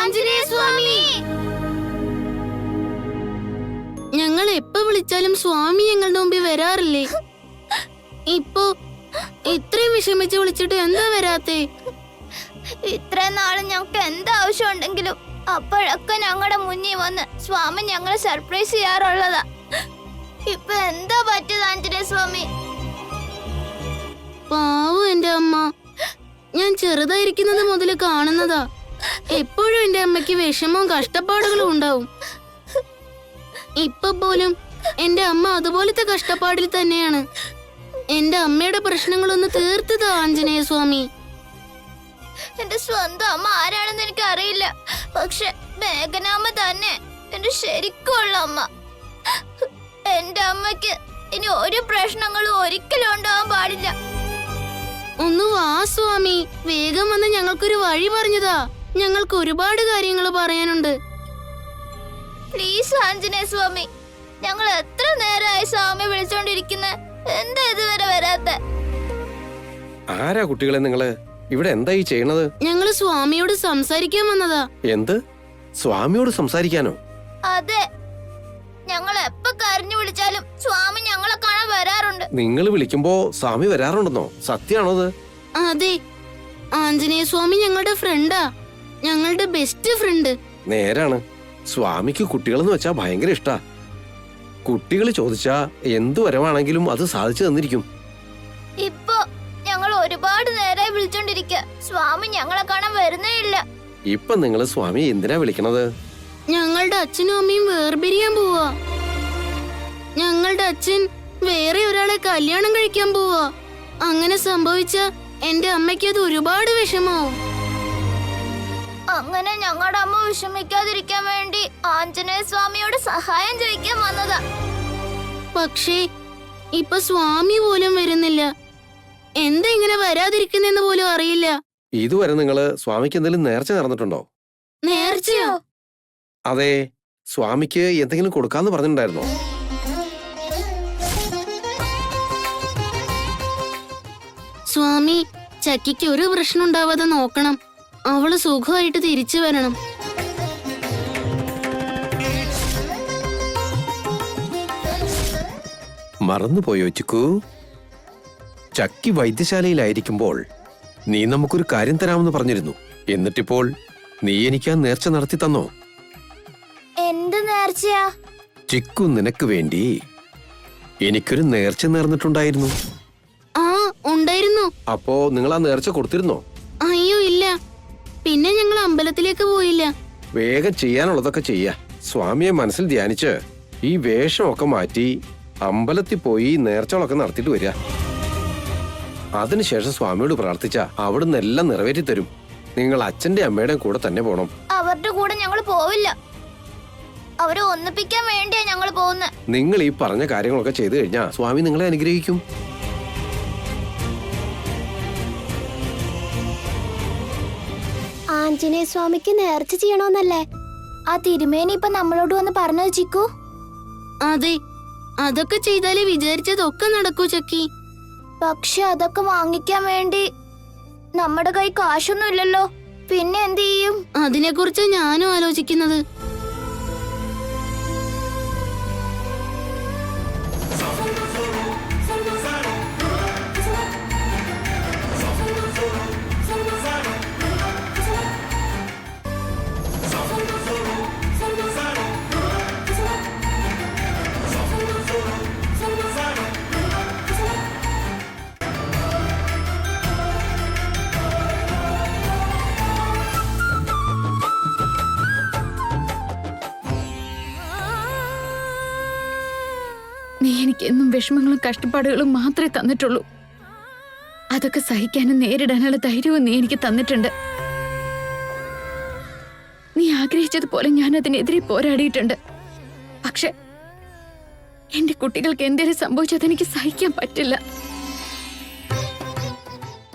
ആഞ്ജനേയ സ്വാമി. ഞങ്ങൾ എപ്പോ വിളിച്ചാലും സ്വാമി ഞങ്ങളുടെ മുമ്പിൽ വരാറില്ലേ? ഇപ്പോ ഇത്രയും വിഷമിച്ച് വിളിച്ചിട്ട് എന്താ വരാത്തെ? ഇത്ര നാള് ഞങ്ങൾക്ക് എന്താവശ്യം ഉണ്ടെങ്കിലും അപ്പോഴൊക്കെ ഞങ്ങളുടെ മുന്നിൽ വന്ന് സ്വാമി ഞങ്ങളെ സർപ്രൈസ് ചെയ്യാറുള്ളതാ. ഇപ്പൊ എന്താ പറ്റിയത് ആഞ്ജനേയ സ്വാമി? പാവം എന്റെ അമ്മ. ഞാൻ ചെറുതായിരിക്കുന്നത് മുതൽ കാണുന്നതാ. എപ്പോഴും എന്റെ അമ്മയ്ക്ക് വിഷമവും കഷ്ടപ്പാടുകളും ഉണ്ടാവും. ഇപ്പൊ പോലും എന്റെ അമ്മ അതുപോലത്തെ കഷ്ടപ്പാടിൽ തന്നെയാണ്. എന്റെ അമ്മയുടെ പ്രശ്നങ്ങളൊന്ന് തീർത്തതാ ആഞ്ജനേയ സ്വാമി. എന്റെ സ്വന്തം അമ്മ ആരാണെന്ന് എനിക്ക് അറിയില്ല, പക്ഷെ മേഘനാമ്മ തന്നെ എന്റെ ശരിക്കുള്ള അമ്മ. എന്റെ അമ്മയ്ക്ക് ഇനി ഒരു പ്രശ്നങ്ങളും ഒരിക്കലും ഉണ്ടാവാൻ പാടില്ല. ഒന്ന് വാ സ്വാമി, വേഗം വന്ന് ഞങ്ങൾക്കൊരു വഴി പറഞ്ഞതാ. ഞങ്ങൾക്ക് ഒരുപാട് കാര്യങ്ങൾ പറയാനുണ്ട്. പ്ലീസ് ആഞ്ജനേയ സ്വാമി, ഞങ്ങൾ എത്ര നേരമായി സ്വാമി വിളിച്ചോണ്ടിരിക്കുന്നെ, എന്താ ഇതുവരെ വരാത്തെ? ആരാ കുട്ടികളെ നിങ്ങള്? ഇവിടെ എന്താ ഈ ചെയ്യണത്? ഞങ്ങള് സ്വാമിയോട് സംസാരിക്കാൻ വന്നതാ. എന്ത്? സ്വാമിയോട് സംസാരിക്കാനോ? അതെ, ഞങ്ങൾ എപ്പോ കരഞ്ഞു വിളിച്ചാലും സ്വാമി ഞങ്ങളെ കാണാൻ വരാറുണ്ട്. നിങ്ങൾ വിളിക്കുമ്പോ സ്വാമി വരാറുണ്ടെന്നോ? സത്യാണോ അത്? അതെ, ആഞ്ജനേയ സ്വാമി ഞങ്ങളുടെ ഫ്രണ്ടാ, ഞങ്ങളുടെ ബെസ്റ്റ് ഫ്രണ്ട്. നേരാണ്. സ്വാമിക്ക് കുട്ടികളെന്ന് വെച്ചാ ഭയങ്കര ഇഷ്ടാ. കുട്ടികൾ ചോദിച്ചാ എന്തു വരവാണെങ്കിലും അത് സാധിച്ചു തന്നിരിക്കും. ഇപ്പൊ ഞങ്ങൾ ഒരുപാട് നേരമായി വിളിച്ചോണ്ടിരിക്കുക, സ്വാമി ഞങ്ങളെ കാണാൻ വരുന്നേ ഇല്ല. ഇപ്പൊ നിങ്ങള് സ്വാമി എന്തിനാ വിളിക്കണത്? ഞങ്ങളുടെ അച്ഛനും അമ്മയും വേർപിരിയാൻ പോവാ. ഞങ്ങളുടെ അച്ഛൻ വേറെ ഒരാളെ കല്യാണം കഴിക്കാൻ പോവാ. അങ്ങനെ സംഭവിച്ച എന്റെ അമ്മയ്ക്ക് അത് ഒരുപാട് വിഷമാവും. അങ്ങനെ ഞങ്ങളുടെ അമ്മ വിഷമിക്കാതിരിക്കാൻ വേണ്ടി ആഞ്ജനേയ സ്വാമിയോട് സഹായം ചോദിക്കാൻ വന്നതാ. പക്ഷേ ഇപ്പൊ സ്വാമി പോലും വരുന്നില്ല. എന്താ ഇങ്ങനെ വരാതിരിക്കുന്നെന്ന് പോലും അറിയില്ല. ഇതുവരെ നിങ്ങള് സ്വാമിക്ക് എന്തെങ്കിലും നേർച്ച നടന്നിട്ടുണ്ടോ? നേർച്ചയോ? അതെ, സ്വാമിക്ക് എന്തെങ്കിലും കൊടുക്കാന്ന് പറഞ്ഞിട്ടുണ്ടായിരുന്നോ? സ്വാമി, ചക്കിക്ക് ഒരു പ്രശ്നം ഉണ്ടാവാതെ നോക്കണം. അവള് സുഖമായിട്ട് തിരിച്ചു വരണം. മറന്നുപോയോ ചിക്കു? ചക്കി വൈദ്യശാലയിലായിരിക്കുമ്പോൾ നീ നമുക്കൊരു കാര്യം തരാമെന്ന് പറഞ്ഞിരുന്നു. എന്നിട്ടിപ്പോൾ നീ എനിക്ക് ആ നേർച്ച നടത്തി തന്നോ? എന്ത് നേർച്ചയാ? ചിക്കു, നിനക്ക് വേണ്ടി എനിക്കൊരു നേർച്ച നേർന്നിട്ടുണ്ടായിരുന്നു. ആ, ഉണ്ടായിരുന്നു. അപ്പോ നിങ്ങൾ ആ നേർച്ച കൊടുത്തിരുന്നോ? അയ്യോ ഇല്ല. പിന്നെ ഞങ്ങൾ അമ്പലത്തിലേക്ക് പോയില്ല. വേഗം ചെയ്യാനുള്ളതൊക്കെ ചെയ്യാ. സ്വാമിയെ മനസ്സിൽ ധ്യാനിച്ച് ഈ വേഷമൊക്കെ മാറ്റി അമ്പലത്തിൽ പോയി നേർച്ചകളൊക്കെ നടത്തിയിട്ട് വരിക. അതിനുശേഷം സ്വാമിയോട് പ്രാർത്ഥിച്ച അവിടുന്ന് എല്ലാം നിറവേറ്റി തരും. നിങ്ങൾ അച്ഛന്റെ അമ്മയുടെയും കൂടെ തന്നെ പോണം. അവരുടെ കൂടെ ഞങ്ങൾ പോവില്ല. അവരെ ഒന്നിപ്പിക്കാൻ വേണ്ടിയാ ഞങ്ങൾ പോകുന്നത്. നിങ്ങൾ ഈ പറഞ്ഞ കാര്യങ്ങളൊക്കെ ചെയ്തു കഴിഞ്ഞാ സ്വാമി നിങ്ങളെ അനുഗ്രഹിക്കും. ആഞ്ജനേയ സ്വാമിക്ക് നേർച്ച ചെയ്യണോന്നല്ലേ ആ തിരുമേനി ഇപ്പൊ നമ്മളോട് വന്ന് പറഞ്ഞത് ചിക്കു? അതെ, അതൊക്കെ ചെയ്താലേ വിചാരിച്ചതൊക്കെ നടക്കൂ ചക്കി. പക്ഷെ അതൊക്കെ വാങ്ങിക്കാൻ വേണ്ടി നമ്മുടെ കൈ കാശൊന്നും ഇല്ലല്ലോ. പിന്നെ എന്ത് ചെയ്യും? അതിനെക്കുറിച്ച് ഞാനും ആലോചിക്കുന്നത്. നീ എനിക്ക് എന്നും വിഷമങ്ങളും കഷ്ടപ്പാടുകളും മാത്രമേ തന്നിട്ടുള്ളൂ. അതൊക്കെ സഹിക്കാനും നേരിടാനുള്ള ധൈര്യവും നീ എനിക്ക് തന്നിട്ടുണ്ട്. നീ ആഗ്രഹിച്ചതുപോലെ ഞാൻ അതിനെതിരെ പോരാടിയിട്ടുണ്ട്. പക്ഷെ എന്റെ കുട്ടികൾക്ക് എന്തെങ്കിലും സംഭവിച്ചത് എനിക്ക് സഹിക്കാൻ പറ്റില്ല.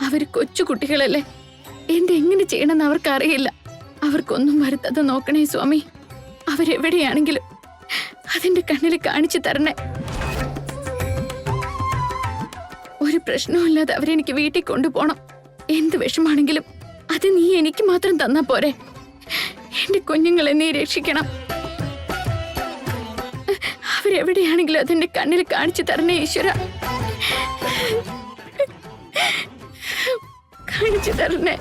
അവര് കൊച്ചു കുട്ടികളല്ലേ, എന്തെങ്ങനെ ചെയ്യണമെന്ന് അവർക്കറിയില്ല. അവർക്കൊന്നും വരുത്താതെ നോക്കണേ സ്വാമി. അവരെവിടെയാണെങ്കിലും അതിന്റെ കണ്ണിൽ കാണിച്ചു തരണേ. ഒരു പ്രശ്നവുമില്ലാതെ അവരെനിക്ക് വീട്ടിൽ കൊണ്ടുപോകണം. എന്ത് വിഷമാണെങ്കിലും അത് നീ എനിക്ക് മാത്രം തന്നാ പോരെ. എന്റെ കുഞ്ഞുങ്ങളെ നീ രക്ഷിക്കണം. അവരെവിടെയാണെങ്കിലും അതെന്റെ കണ്ണിൽ കാണിച്ചു തരണേ ഈശ്വര, കാണിച്ചു തരണേ.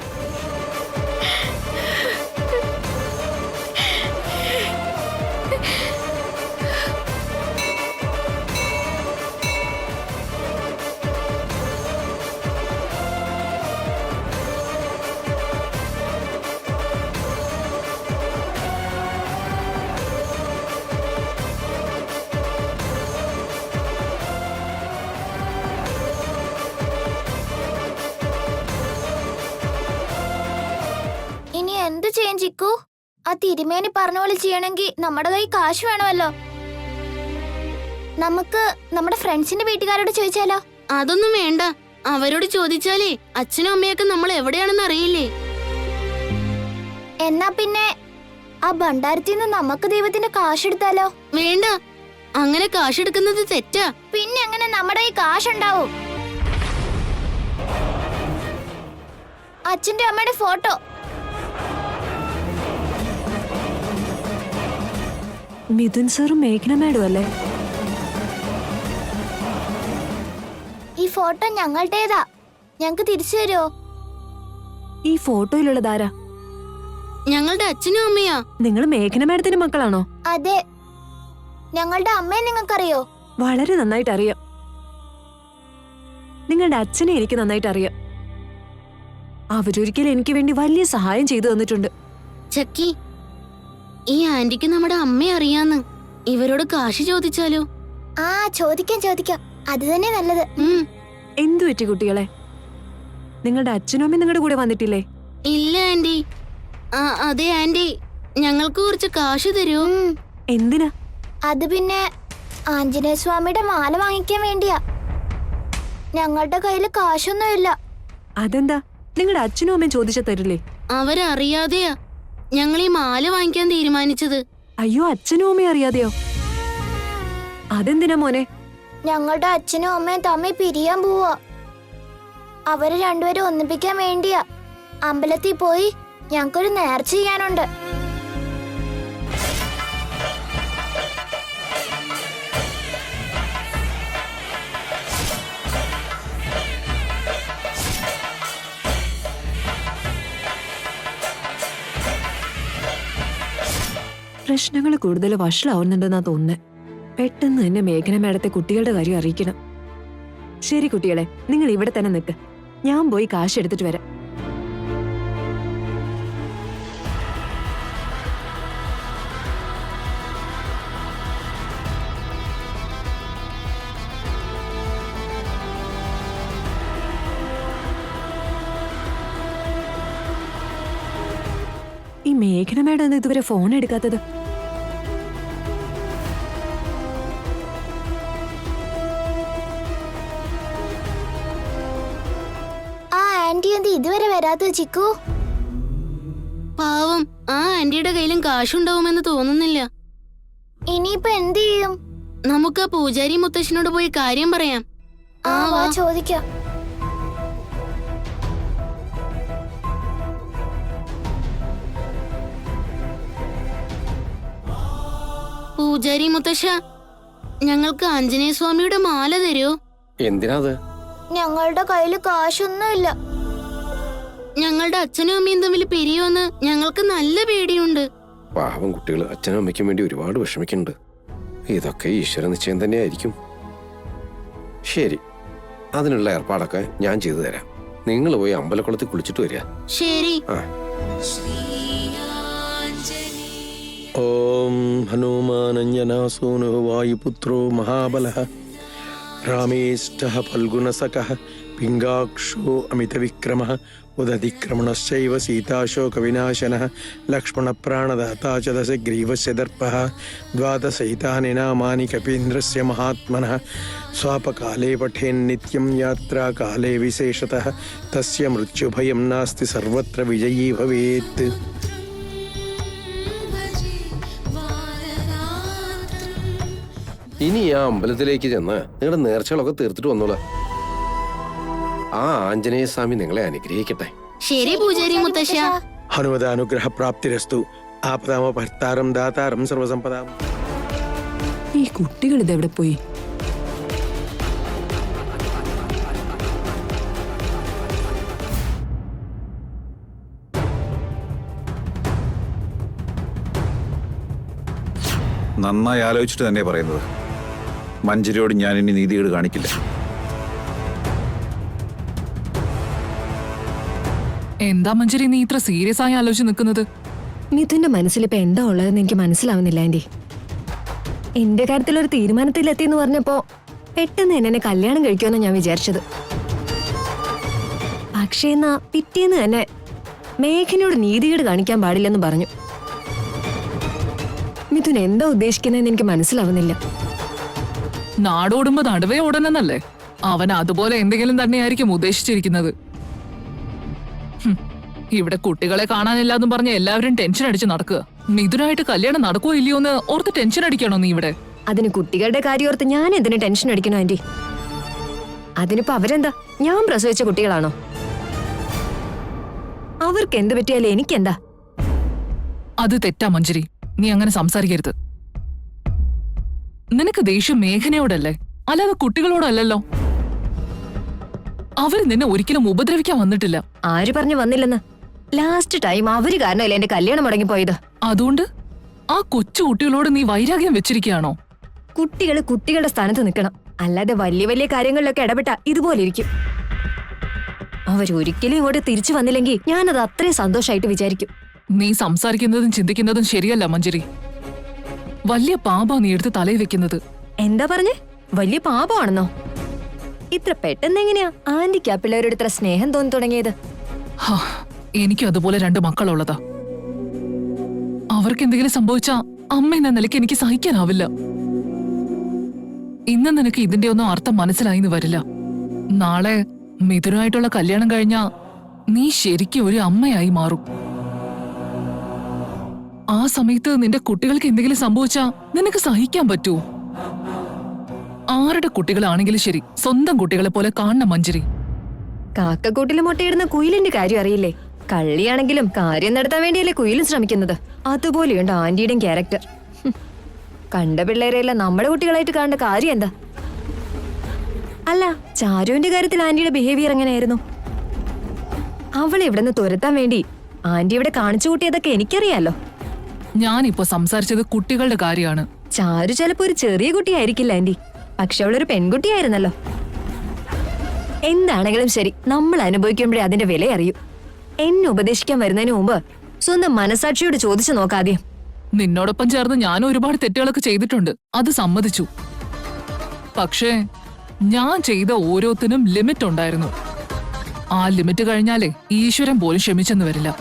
ഇനി എന്ത് ചെയ്യാൻ ചിക്കു? ആ തിരുമേനി പറഞ്ഞ പോലെ ചെയ്യണമെങ്കിൽ നമ്മുടെ കൈ കാശ് വേണമല്ലോ. നമുക്ക് നമ്മുടെ ഫ്രണ്ട്സിന്റെ വീട്ടുകാരോട് ചോദിച്ചാലോ? അതൊന്നും വേണ്ട. അവരോട് ചോദിച്ചാലേ അച്ഛനും അമ്മയൊക്കെ നമ്മൾ എവിടെയാണെന്ന് അറിയില്ലേ. എന്നാ പിന്നെ ആ ഭണ്ഡാരത്തിന്ന് നമുക്ക് ദൈവത്തിന്റെ കാശെടുത്താലോ? വേണ്ട, അങ്ങനെ കാശെടുക്കുന്നത് തെറ്റാ. പിന്നെ എങ്ങനെ നമ്മുടെ ഈ കാശുണ്ടാവും? അച്ഛന്റെ അമ്മയുടെ ഫോട്ടോ. മിഥുൻ സാറും മേഘന മാഡം അല്ലേ? ഈ ഫോട്ടോ ഞങ്ങളുടേതാ. ഞങ്ങക്ക് തിരിച്ചു തരുമോ? ഈ ഫോട്ടോയിലുള്ളതാരാ? ഞങ്ങളുടെ അച്ഛനും അമ്മയാ. നിങ്ങൾ മേഘന മാഡത്തിന്റെ മക്കളാണോ? അതെ. ഞങ്ങളുടെ അമ്മയെ നിങ്ങൾക്കറിയോ? വളരെ നന്നായിട്ട് അറിയാം. നിങ്ങളുടെ അച്ഛനെ എനിക്ക് നന്നായിട്ട് അറിയാം. അവരൊരിക്കലും എനിക്ക് വേണ്ടി വലിയ സഹായം ചെയ്തു തന്നിട്ടുണ്ട്. ചക്കി, ഈ ആന്റിക്ക് നമ്മുടെ അമ്മയെ അറിയാന്ന്. ഇവരോട് കാശ് ചോദിച്ചാലോ? ആ ചോദിക്കാം. അത് തന്നെ നല്ലത്. എന്തു പറ്റി കുട്ടികളെ? നിങ്ങളുടെ അച്ഛനും അമ്മയും നിങ്ങളുടെ കൂടെ വന്നിട്ടില്ലേ? ഇല്ല ആന്റി. അതെ ആന്റി, ഞങ്ങൾക്ക് കുറച്ച് കാശ് തരുമോ? എന്തിനാ? അത് പിന്നെ ആഞ്ജനേയ സ്വാമിയുടെ മാല വാങ്ങിക്കാൻ വേണ്ടിയാ. ഞങ്ങളുടെ കയ്യില് കാശൊന്നുമില്ല. അതെന്താ? നിങ്ങളുടെ അച്ഛനും അമ്മയും ചോദിച്ചാ തരില്ലേ? അവരറിയാതെയാ ഞങ്ങൾ ഈ മാല വാങ്ങിക്കാൻ തീരുമാനിച്ചത്. അയ്യോ, അച്ഛനും അമ്മയും അറിയാതെയോ? അതെന്തിനാ മോനെ? ഞങ്ങളുടെ അച്ഛനും അമ്മയും തമ്മിൽ പിരിയാൻ പോവാ. അവരെ രണ്ടുപേരും ഒന്നിപ്പിക്കാൻ വേണ്ടിയാ. അമ്പലത്തിൽ പോയി ഞങ്ങൾക്കൊരു നേർച്ച ചെയ്യാനുണ്ട്. പ്രശ്നങ്ങൾ കൂടുതൽ വഷളാവുന്നുണ്ടെന്നാ തോന്നുന്നത്. പെട്ടെന്ന് തന്നെ മേഘന മാഡത്തെ കുട്ടികളുടെ കാര്യം അറിയിക്കണം. ശരി കുട്ടികളെ, നിങ്ങൾ ഇവിടെ തന്നെ നിൽക്ക്. ഞാൻ പോയി കാശ് എടുത്തിട്ട് വരാം. ഈ മേഘന മാഡം എന്താ ഇതുവരെ ഫോൺ എടുക്കാത്തത്? ആ ആന്റി എന്ത് ഇതുവരെ വരാത്തത് ചിക്കു? പാവം, ആ ആന്റിയുടെ കയ്യിലും കാശുണ്ടാവുമെന്ന് തോന്നുന്നില്ല. ഇനിയിപ്പോ എന്ത് ചെയ്യും? നമുക്ക് ആ പൂജാരി മുത്തശ്ശനോട് പോയി കാര്യം പറയാം. ആ വാ ചോദിക്കാം. പൂജാരി മുത്തശ്ശ, ഞങ്ങൾക്ക് ആഞ്ജനേയ സ്വാമിയുടെ മാല തരുമോ? എന്തിനാ അത്? ഞങ്ങളുടെ കയ്യില് കാശൊന്നുമില്ല. ഞങ്ങളുടെ അച്ഛനും അമ്മയും തമ്മിൽ പിരിയോന്ന് ഞങ്ങൾക്ക് നല്ല പേടിയുണ്ട്. പാവം കുട്ടികൾ അച്ഛനും അമ്മയ്ക്കും വേണ്ടി ഒരുപാട് വിഷമിക്കുന്നുണ്ട്. ഇതൊക്കെ ഈശ്വര നിശ്ചയം തന്നെയായിരിക്കും. ശരി, അതിനുള്ള ഏർപ്പാടൊക്കെ ഞാൻ ചെയ്തു തരാം. നിങ്ങൾ പോയി അമ്പലക്കുളത്തിൽ കുളിച്ചിട്ട് വരിക. ശരി. ഓം ഹനുമാനഞ്ജനാസൂനു വായുപുത്രോ മഹാബലഃ രാമേഷ്ടഃ ഫൽഗുണസഖഃ പിംഗാക്ഷോ അമിതവിക്രമഃ ഉദതിക്രമണശ്ചൈവ സീതാശോകവിനാശനഃ ലക്ഷ്മണപ്രാണദാതാ ച ദശഗ്രീവസ്യ ദർപ്പഃ ദ്വാദശൈതാനി നാമാനി കപീന്ദ്രസ്യ മഹാത്മനഃ സ്വാപകാലേ പഠേന്നിത്യം യാത്രാകാലേ വിശേഷതഃ തസ്യ മൃത്യുഭയം നാസ്തി സർവത്ര വിജയീ ഭവേത്. ഇനി ആ അമ്പലത്തിലേക്ക് ചെന്ന് നിങ്ങളുടെ നേർച്ചകളൊക്കെ തീർത്തിട്ട് വന്നോളാം. ആ ആഞ്ജനേയ സ്വാമി നിങ്ങളെ അനുഗ്രഹിക്കട്ടെ. ശരി പൂജാരി മുത്തശ്ശ. ഹനുമത അനുഗ്രഹ പ്രാപ്തിരസ്തു. ആപദാമ ഭർത്താരം ദാതാരം സർവസമ്പദാം. ഈ കുട്ടികൾ ഇതെവിടെ പോയി? നന്നായി ആലോചിച്ചിട്ട് തന്നെ പറയുന്നത്. മഞ്ജരിയോട് ഞാൻ ഇനി നീതികേട് കാണിക്കില്ല. എന്താ മഞ്ജരി നീ ഇത്ര സീരിയസ് ആയി ആലോചിച്ച് നിൽക്കുന്നത്? മിഥുന്റെ മനസ്സിലിപ്പോ എന്താ ഉള്ളതെന്ന് എനിക്ക് മനസ്സിലാവുന്നില്ല ആന്റി. എന്റെ കാര്യത്തിൽ ഒരു തീരുമാനത്തിലെത്തിയെന്ന് പറഞ്ഞപ്പോ പെട്ടെന്ന് എന്നെ കല്യാണം കഴിക്കുമെന്ന് ഞാൻ വിചാരിച്ചത്. പക്ഷേ എന്നാ പിറ്റേന്ന് തന്നെ മേഘനയോട് നീതികേട് കാണിക്കാൻ പാടില്ലെന്ന് പറഞ്ഞു. മിഥുൻ എന്താ ഉദ്ദേശിക്കുന്നതെന്ന് എനിക്ക് മനസ്സിലാവുന്നില്ല. നാടോടുമ്പോ നടുവേ ഓടണമെന്നല്ലേ? അവൻ അതുപോലെ എന്തെങ്കിലും തന്നെയായിരിക്കും ഉദ്ദേശിച്ചിരിക്കുന്നത്. ഇവിടെ കുട്ടികളെ കാണാനില്ലാന്നും പറഞ്ഞ് എല്ലാവരും ടെൻഷൻ അടിച്ച് നടക്കുക. മിഥുനായിട്ട് കല്യാണം നടക്കുവോ ഇല്ലയോ എന്ന് ഓർത്ത് ടെൻഷൻ അടിക്കണോ നീ ഇവിടെ? അതിന് കുട്ടികളുടെ കാര്യം ഓർത്ത് ഞാൻ എന്തിനു ടെൻഷൻ അടിക്കണോ ആന്റി? അതിനിപ്പോ അവരെന്താ ഞാൻ പ്രസവിച്ച കുട്ടികളാണോ? അവർക്ക് എന്ത് പറ്റിയാലും എനിക്കെന്താ? അത് തെറ്റാ മഞ്ജരി, നീ അങ്ങനെ സംസാരിക്കരുത്. നിനക്ക് ദേഷ്യം മേഘനയോടല്ലേ, അല്ലാതെ കുട്ടികളോടല്ലല്ലോ. അവര് നിന്നെ ഒരിക്കലും ഉപദ്രവിക്കാൻ വന്നിട്ടില്ല. ആര് പറഞ്ഞു വന്നില്ലെന്ന്? ലാസ്റ്റ് ടൈം അവര് കാരണമല്ലേ എന്റെ കല്യാണം മുടങ്ങിപ്പോയത്. അതുകൊണ്ട് ആ കൊച്ചു കുട്ടികളോട് നീ വൈരാഗ്യം വെച്ചിരിക്കുകയാണോ? കുട്ടികള് കുട്ടികളുടെ സ്ഥാനത്ത് നിൽക്കണം, അല്ലാതെ വലിയ വലിയ കാര്യങ്ങളിലൊക്കെ ഇടപെട്ട ഇതുപോലെ ഇരിക്കും. അവരൊരിക്കലും ഇങ്ങോട്ട് തിരിച്ചു വന്നില്ലെങ്കിൽ ഞാനത് അത്രയും സന്തോഷമായിട്ട് വിചാരിക്കും. നീ സംസാരിക്കുന്നതും ചിന്തിക്കുന്നതും ശരിയല്ല മഞ്ജരി. വലിയ പാപാ നീ എടുത്ത് തലയിൽ വെക്കുന്നത്. എന്താ പറഞ്ഞേ? വലിയ പാപമാണെന്നോ? ഇത്ര പെട്ടെന്ന് എങ്ങനെയാ ആന്റിക്ക് ആ പിള്ളേരോട് ഇത്ര സ്നേഹം തോന്നി തുടങ്ങിയത്? ഹാ, എനിക്കും അതുപോലെ 2 മക്കളുള്ളതാ. അവർക്ക് എന്തെങ്കിലും സംഭവിച്ചാ അമ്മ എന്ന നിലയ്ക്ക് എനിക്ക് സഹിക്കാനാവില്ല. ഇന്ന് നിനക്ക് ഇതിന്റെ ഒന്നും അർത്ഥം മനസ്സിലായിന്ന് വരില്ല. നാളെ മിഥുനായിട്ടുള്ള കല്യാണം കഴിഞ്ഞാ നീ ശരിക്കും ഒരു അമ്മയായി മാറും. ആ സമയത്ത് നിന്റെ കുട്ടികൾക്ക് എന്തെങ്കിലും സംഭവിച്ചാ നിനക്ക് സഹിക്കാൻ പറ്റുമോ? ആരുടെ കുട്ടികളാണെങ്കിലും ശരി, സ്വന്തം കുട്ടികളെ പോലെ കാണണം മഞ്ജരി. കാക്കക്കൂട്ടില് മുട്ടയിടുന്ന കുയിലിന്റെ കാര്യം അറിയില്ലേ? കള്ളിയാണെങ്കിലും കാര്യം നടത്താൻ വേണ്ടിയല്ലേ കുയിലും ശ്രമിക്കുന്നത്. അതുപോലെയുണ്ട് ആന്റിയുടെയും ക്യാരക്ടർ. കണ്ട പിള്ളേരെല്ലാം നമ്മുടെ കുട്ടികളായിട്ട് കാണേണ്ട കാര്യം എന്താ? അല്ല, ചാരുവിന്റെ കാര്യത്തിൽ ആന്റിയുടെ ബിഹേവിയർ എങ്ങനെയായിരുന്നു? അവളെ ഇവിടെ നിന്ന് തുരത്താൻ വേണ്ടി ആന്റി ഇവിടെ കാണിച്ചു കൂട്ടിയതൊക്കെ എനിക്കറിയാലോ. ഞാനിപ്പോ സംസാരിച്ചത് കുട്ടികളുടെ കാര്യമാണ്. ചാരു ചിലപ്പോ ഒരു ചെറിയ കുട്ടിയായിരിക്കില്ല ആന്റി, പക്ഷെ അവളൊരു പെൺകുട്ടിയായിരുന്നല്ലോ. എന്താണെങ്കിലും ശരി, നമ്മൾ അനുഭവിക്കുമ്പോഴേ അതിന്റെ വില അറിയൂ. എന്നെ ഉപദേശിക്കാൻ വരുന്നതിന് മുമ്പ് സ്വന്തം മനസാക്ഷിയോട് ചോദിച്ചു നോക്കാദ്യം. നിന്നോടൊപ്പം ചേർന്ന് ഞാൻ ഒരുപാട് തെറ്റുകളൊക്കെ ചെയ്തിട്ടുണ്ട്, അത് സമ്മതിച്ചു. പക്ഷേ ഞാൻ ചെയ്ത ഓരോത്തിനും ലിമിറ്റ് ഉണ്ടായിരുന്നു. ആ ലിമിറ്റ് കഴിഞ്ഞാലേ ഈശ്വരൻ പോലും ക്ഷമിച്ചെന്ന് വരില്ല.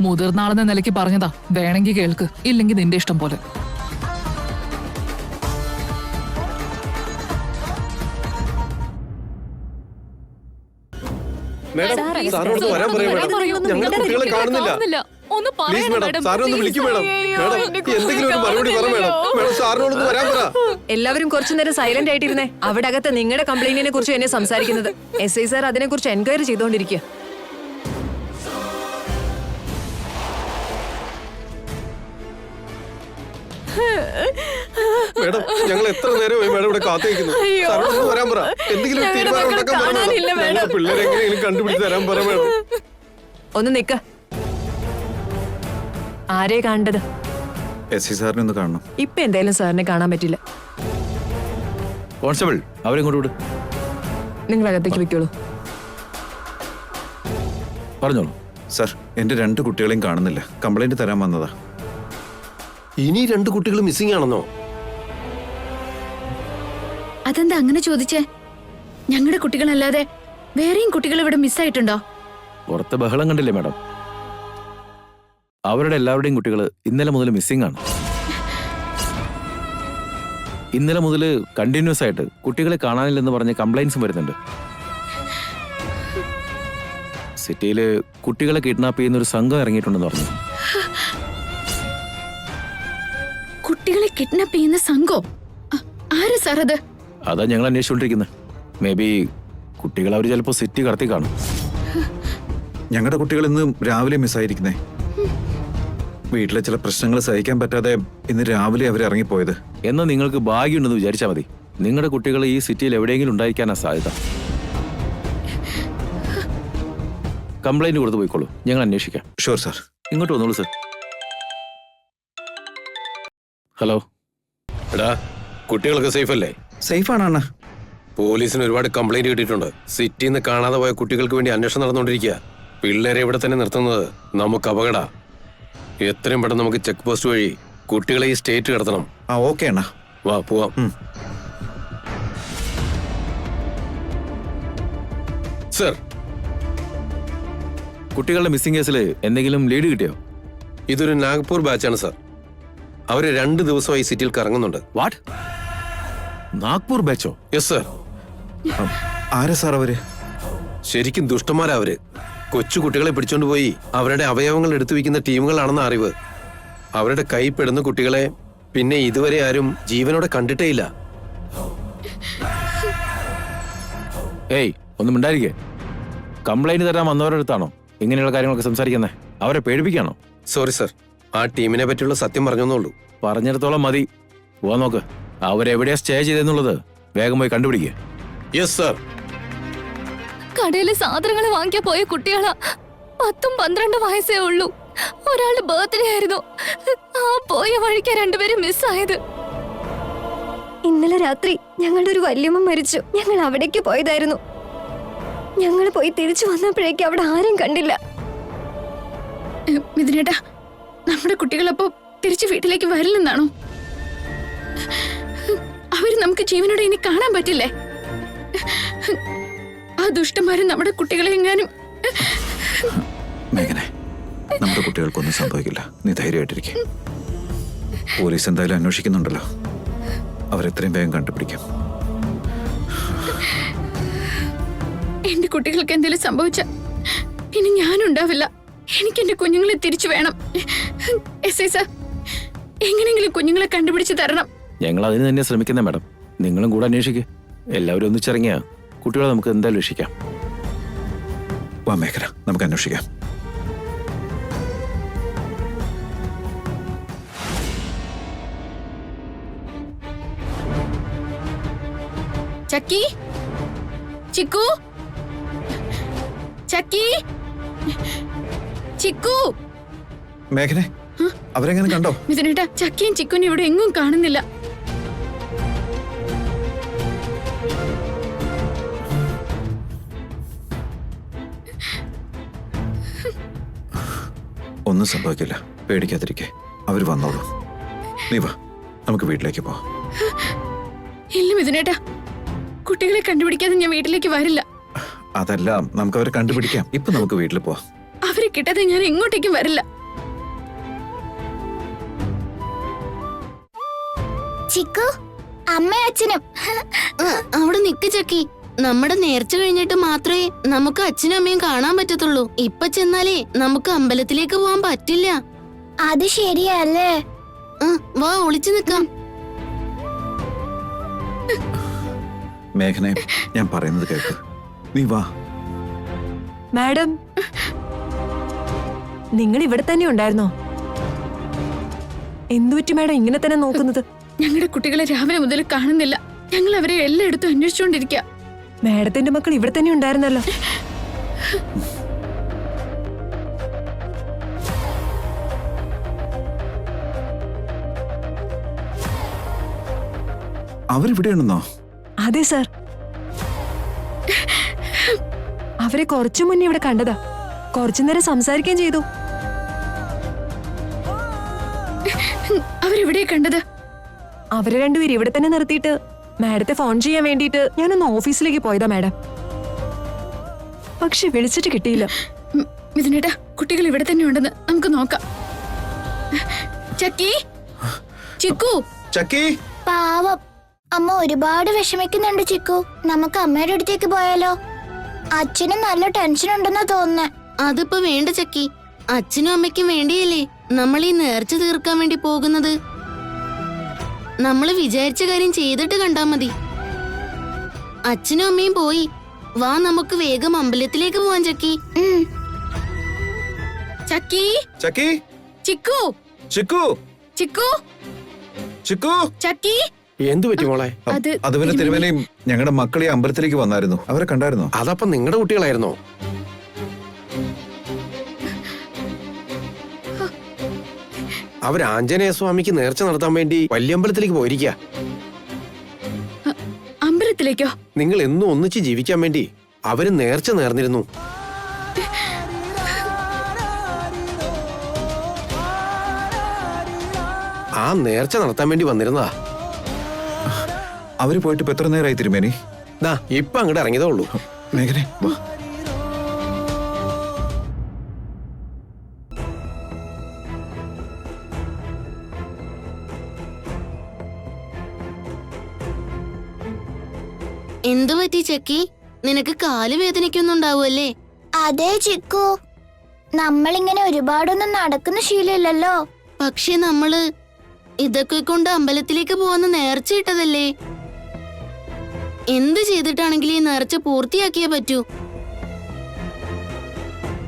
മുതിർന്ന ആളെന്ന നിലയ്ക്ക് പറഞ്ഞതാ, വേണമെങ്കിൽ കേൾക്ക്, ഇല്ലെങ്കിൽ നിന്റെ ഇഷ്ടം പോലെ. മേഡം, സാറിനോട് വരാൻ പറയൂ മേഡം. ഞങ്ങൾ കുട്ടികളെ കാണുന്നില്ല. ഒന്ന് പ്ലീസ് മേഡം, സാറിനൊന്ന് വിളിക്കും മേഡം. മേഡം, എന്തെങ്കിലും ഒരു മറുപടി പറ മേഡം. മേഡം, സാറിനോടൊന്ന് വരാൻ പറ. എല്ലാവരും കുറച്ചു നേരം സൈലന്റ് ആയിട്ടിരുന്നേ. അവിടെ അകത്ത് നിങ്ങളുടെ കംപ്ലൈന്റിനെ കുറിച്ച് എന്നെ സംസാരിക്കുന്നത്. SI സാർ അതിനെ കുറിച്ച് എൻക്വയറി ചെയ്തുകൊണ്ടിരിക്കുക. മേഡം, ഞങ്ങൾ എത്ര നേരമായി മേഡം ഇവിടെ കാത്തിരിക്കുന്നു. സാറിനോട് വരാൻ പറ. എന്തെങ്കിലും ഒരു തീരുമാനം ഉണ്ടാക്കാൻ പറ മേഡം. ഞങ്ങൾ പിള്ളേരെ എങ്ങനെയെങ്കിലും കണ്ടുപിടിച്ച് തരാൻ പറ മേഡം. ഒന്ന് നിക്ക. ആരെ കണ്ടത്? SI സാറിനെ ഒന്ന് കാണണം. ഇപ്പൊ എന്തായാലും സാറിനെ കാണാൻ പറ്റില്ല. കോൺസ്റ്റബിൾ, അവരെ കൊണ്ട് വിട്. നിങ്ങൾ അകത്തേക്ക് വെക്കോളൂ. പറഞ്ഞോളൂ. സാർ, എന്റെ 2 കുട്ടികളെയും കാണുന്നില്ല. കംപ്ലൈന്റ് തരാൻ വന്നതാ. ഇനി 2 കുട്ടികൾ മിസ്സിംഗ് ആണെന്നോ? അതെന്താ അങ്ങനെ ചോദിച്ചേ? ഞങ്ങളുടെ കുട്ടികളല്ലാതെ വേറെയും കുട്ടികൾ ഇവിടെ മിസ്സായിട്ടുണ്ടോ? പുറത്ത് ബഹളം കണ്ടില്ലേ മാഡം? അവരുടെ എല്ലാവരുടെയും കുട്ടികൾ ഇന്നലെ മുതൽ മിസ്സിംഗ് ആണ്. ഇന്നലെ മുതൽ കണ്ടിന്യൂസ് ആയിട്ട് കുട്ടികളെ കാണാനില്ലെന്ന് പറഞ്ഞ് കംപ്ലൈൻസും വരുന്നുണ്ട്. സിറ്റിയിൽ കുട്ടികളെ കിഡ്നാപ്പ് ചെയ്യുന്ന ഒരു സംഘം ഇറങ്ങിയിട്ടുണ്ടെന്ന് പറഞ്ഞു. കുട്ടികളെ കിഡ്നാപ്പ് ചെയ്യുന്ന സംഘം? ആര് സാർ അത്? അതാ ഞങ്ങൾ അന്വേഷിച്ചുകൊണ്ടിരിക്കുന്നത്. മേ ബി കുട്ടികൾ അവർ ചിലപ്പോൾ സിറ്റി കടത്തി കാണും. ഞങ്ങളുടെ കുട്ടികൾ ഇന്ന് രാവിലെ മിസ്സായിരിക്കുന്നേ. വീട്ടിലെ ചില പ്രശ്നങ്ങൾ സഹിക്കാൻ പറ്റാതെ ഇന്ന് രാവിലെ അവർ ഇറങ്ങിപ്പോയത്. എന്നാൽ നിങ്ങൾക്ക് ഭാഗ്യമുണ്ടെന്ന് വിചാരിച്ചാൽ മതി. നിങ്ങളുടെ കുട്ടികൾ ഈ സിറ്റിയിൽ എവിടെയെങ്കിലും ഉണ്ടായിരിക്കാനാ സാധ്യത. കംപ്ലൈന്റ് കൊടുത്തു പോയിക്കോളൂ, ഞങ്ങൾ അന്വേഷിക്കാം. Sure sir. ഇങ്ങോട്ട് വന്നോളൂ സർ. ഹലോ. എടാ, കുട്ടികളൊക്കെ സേഫ് അല്ലേ? സേഫാണ് അണ്ണ. പോലീസിന് ഒരുപാട് കംപ്ലൈന്റ് കിട്ടിയിട്ടുണ്ട്. സിറ്റിയിൽ നിന്ന് കാണാതെ പോയ കുട്ടികൾക്ക് വേണ്ടി അന്വേഷണം നടന്നുകൊണ്ടിരിക്കുക. പിള്ളേരെ ഇവിടെ തന്നെ നിർത്തുന്നത് നമുക്ക് അപകട. എത്രയും പെട്ടെന്ന് നമുക്ക് ചെക്ക് പോസ്റ്റ് വഴി കുട്ടികളെ ഈ സ്റ്റേറ്റ് കടത്തണം. ആ ഓക്കെ അണ്ണ. വാ പോവാം. സർ, കുട്ടികളുടെ മിസ്സിംഗ് കേസിൽ എന്തെങ്കിലും ലീഡ് കിട്ടിയോ? ഇതൊരു നാഗ്പൂർ ബാച്ചാണ് സർ. അവര് 2 ദിവസമായി സിറ്റിയിൽ കറങ്ങുന്നുണ്ട്. വാട്ട്? നാഗ്പൂർ ബാച്ചോ? Yes sir. ആരാ സാർ അവര്? ശരിക്കും ദുഷ്ടന്മാരാ അവര്. കൊച്ചു കുട്ടികളെ പിടിച്ചോണ്ട് പോയി അവരുടെ അവയവങ്ങൾ എടുത്തു വെക്കുന്ന ടീമുകളാണെന്ന അറിവ്. അവരുടെ കൈപ്പെടുന്ന കുട്ടികളെ പിന്നെ ഇതുവരെ ആരും ജീവനോടെ കണ്ടിട്ടേ ഇല്ല. ഏയ്, ഒന്നും മിണ്ടായിരിക്കേ. കംപ്ലൈന്റ് തരാൻ വന്നവരുടെ അടുത്താണോ ഇങ്ങനെയുള്ള കാര്യങ്ങളൊക്കെ സംസാരിക്കുന്നത്? അവരെ പേടിപ്പിക്കാണോ? സോറി സർ, ആ ടീമിനെ പറ്റിയുള്ള സത്യം പറഞ്ഞെന്നുള്ളൂ. പറഞ്ഞിടത്തോളം മതി. പോവാൻ നോക്ക്. അവരെവിടെയാ സ്റ്റേ ചെയ്തെന്നുള്ളത് വേഗം പോയി കണ്ടുപിടിക്കുക. Yes sir. കടയിലെ സാധനങ്ങൾ വാങ്ങിക്കാൻ പോയ കുട്ടികളാ. 10-12 വയസ്സേ ഉള്ളൂ. ഒരാളുടെ ബർത്ത്ഡേ ആയിരുന്നു. ആ പോയ വഴിക്കാ രണ്ടുപേരും മിസ്സായത്. ഇന്നലെ രാത്രി ഞങ്ങളുടെ ഒരു വല്യമ്മ മരിച്ചു. ഞങ്ങൾ അവിടേക്ക് പോയതായിരുന്നു. ഞങ്ങൾ പോയി തിരിച്ചു വന്നപ്പോഴേക്കും അവിടെ ആരും കണ്ടില്ല. മിഥുനേട്ടാ, നമ്മുടെ കുട്ടികളപ്പോ തിരിച്ചു വീട്ടിലേക്ക് വരില്ലെന്നാണോ? അവര് നമുക്ക് ജീവനോടെ ഇനി കാണാൻ പറ്റില്ലേ? ആ ദുഷ്ടന്മാര് നമ്മുടെ കുട്ടികളെ എങ്ങാനും. മേഘനെ, നമ്മുടെ കുട്ടികൾക്കൊന്നും സംഭവിക്കില്ല. നീ ധൈര്യമായിട്ടിരിക്കെ. പോലീസ് എന്തായാലും അന്വേഷിക്കുന്നുണ്ടല്ലോ. അവരെത്രയും വേഗം കണ്ടുപിടിക്കും. എന്റെ കുട്ടികൾക്ക് എന്തെങ്കിലും സംഭവിച്ച ഇനി ഞാനുണ്ടാവില്ല. എനിക്ക് എന്റെ കുഞ്ഞുങ്ങളെ തിരിച്ചു വേണം. എസ് സർ, എങ്ങനെയെങ്കിലും കുഞ്ഞുങ്ങളെ കണ്ടുപിടിച്ച് തരണം. ഞങ്ങൾ അതിന് തന്നെ ശ്രമിക്കുന്നേ മാഡം. നിങ്ങളും കൂടെ അന്വേഷിക്കുക. എല്ലാവരും ഒന്നിച്ചിറങ്ങിയ കുട്ടികളെ നമുക്ക് എന്തായാലും രക്ഷിക്കാം. വാ മേഘന, നമുക്ക് അന്വേഷിക്കാം. ചക്കി, ചിക്കു, ചക്കി, ചിക്കു. മേഘനെ, അവരെങ്ങനെ കണ്ടോ? മിഥുനേട്ടാ, ചക്കിയും ചിക്കുനും ഇവിടെ എങ്ങും കാണുന്നില്ല. ഒന്നും സംഭവിക്കില്ല. പേടിക്കാതിരിക്കെ. അവര് വന്നോളൂ. നീ വാ, നമുക്ക് വീട്ടിലേക്ക് പോവാം. ഇല്ല മിഥുനേട്ടാ, കുട്ടികളെ കണ്ടുപിടിക്കാതെ ഞാൻ വീട്ടിലേക്ക് വരില്ല. അതല്ല, നമുക്ക് അവരെ കണ്ടുപിടിക്കാം. ഇപ്പൊ നമുക്ക് വീട്ടിൽ പോവാം. അവരെ കിട്ടാതെ ഞാൻ എങ്ങോട്ടേക്കും വരില്ല. ചിക്കു, അമ്മയും അച്ഛനും. അവിടെ നിക്ക് ചക്കി. നമ്മുടെ നേർച്ച കഴിഞ്ഞിട്ട് മാത്രമേ നമുക്ക് അച്ഛനും അമ്മയും കാണാൻ പറ്റത്തുള്ളൂ. ഇപ്പൊ ചെന്നാലേ നമുക്ക് അമ്പലത്തിലേക്ക് പോവാൻ പറ്റില്ല. അത് ശരിയല്ലേ? വാ, ഒളിച്ചു നിക്കാം. മേഘനെ, ഞാൻ പറയുന്നത് കേൾക്ക്. നീ വാ. മാഡം, നിങ്ങൾ ഇവിടെ തന്നെ ഉണ്ടായിരുന്നോ? എന്തുപറ്റി മാഡം ഇങ്ങനെ തന്നെ നോക്കുന്നത്? ഞങ്ങളുടെ കുട്ടികളെ രാവിലെ മുതൽ കാണുന്നില്ല. ഞങ്ങൾ അവരെ എല്ലായിടത്തും അന്വേഷിച്ചുകൊണ്ടിരിക്കുക. മാഡത്തിന്റെ മക്കൾ ഇവിടെ തന്നെ ഉണ്ടായിരുന്നല്ലോ. അവരിവിടെയാണെന്നോ? അതെ സാർ, അവരെ കുറച്ചു മുന്നേ ഇവിടെ കണ്ടതാ. കുറച്ചു നേരം സംസാരിക്കുകയും ചെയ്തു. അവരെവിടെ കണ്ടത്? അവരെ രണ്ടുപേരും ഇവിടെ തന്നെ നിർത്തിയിട്ട് മാഡത്തെ ഫോൺ ചെയ്യാൻ വേണ്ടിയിട്ട് ഞാനൊന്ന് ഓഫീസിലേക്ക് പോയതാ മാഡം. പക്ഷെ വിളിച്ചിട്ട് കിട്ടിയില്ല. മിഥുനേട്ടാ, കുട്ടികൾ ഇവിടെ തന്നെ ഉണ്ടെന്ന് നമുക്ക് നോക്കാം. ചക്കി, ചിക്കു. ചക്കി, പാവം അമ്മ ഒരുപാട് വിഷമിക്കുന്നുണ്ട്. ചിക്കു, നമുക്ക് അമ്മയുടെ അടുത്തേക്ക് പോയാലോ? അച്ഛനും നല്ല ടെൻഷൻ ഉണ്ടെന്നാ തോന്നുന്നേ. അതിപ്പോ വേണ്ട ചക്കി. അച്ഛനും അമ്മയ്ക്കും വേണ്ടിയല്ലേ നമ്മൾ ഈ നേർച്ച തീർക്കാൻ വേണ്ടി പോകുന്നത്. നമ്മൾ വിചാരിച്ച കാര്യം ചെയ്തിട്ട് കണ്ടാ മതി. അച്ഛനും അമ്മയും പോയി. വാ, നമുക്ക് വേഗം അമ്പലത്തിലേക്ക് പോവാൻ ചക്കി. ചക്കി, ചക്കി, ചിക്കു ചിക്കു ചിക്കു ചിക്കു ചക്കി. എന്തു പറ്റി മോളെ? അത് അതുപോലെ തിരുമേനയും ഞങ്ങളുടെ മക്കളെ അമ്പലത്തിലേക്ക് വന്നായിരുന്നു. അവരെ കണ്ടായിരുന്നോ? അതപ്പം നിങ്ങളുടെ കുട്ടികളായിരുന്നോ? അവർ ആഞ്ജനേയ സ്വാമിക്ക് നേർച്ച നടത്താൻ വേണ്ടി വല്യമ്പലത്തിലേക്ക് പോയിരിക്കുക. അമ്പലത്തിലേക്കോ? നിങ്ങൾ എന്നും ഒന്നിച്ച് ജീവിക്കാൻ വേണ്ടി അവര് നേർച്ച നേർന്നിരുന്നു. ആ നേർച്ച നടത്താൻ വേണ്ടി വന്നിരുന്നതാ. അവര് പോയിട്ട് ഇപ്പൊ എത്ര നേരമായി തിരുമേനി? ദാ ഇപ്പൊ അങ്ങോട്ട് ഇറങ്ങിയതേ ഉള്ളൂ. മേഘനെ വാ. എന്തു പറ്റി ചക്കി? നിനക്ക് കാല് വേദനിക്കുന്നുണ്ടാവുമല്ലേ? അതെ ചിക്കു, നമ്മളിങ്ങനെ ഒരുപാടൊന്നും നടക്കുന്ന ശീലമില്ലല്ലോ. പക്ഷെ നമ്മള് ഇതൊക്കെ കൊണ്ട് അമ്പലത്തിലേക്ക് പോവാന്ന് നേർച്ച ഇട്ടതല്ലേ? എന്ത് ചെയ്തിട്ടാണെങ്കിലും ഈ നേർച്ച പൂർത്തിയാക്കിയേ പറ്റൂ.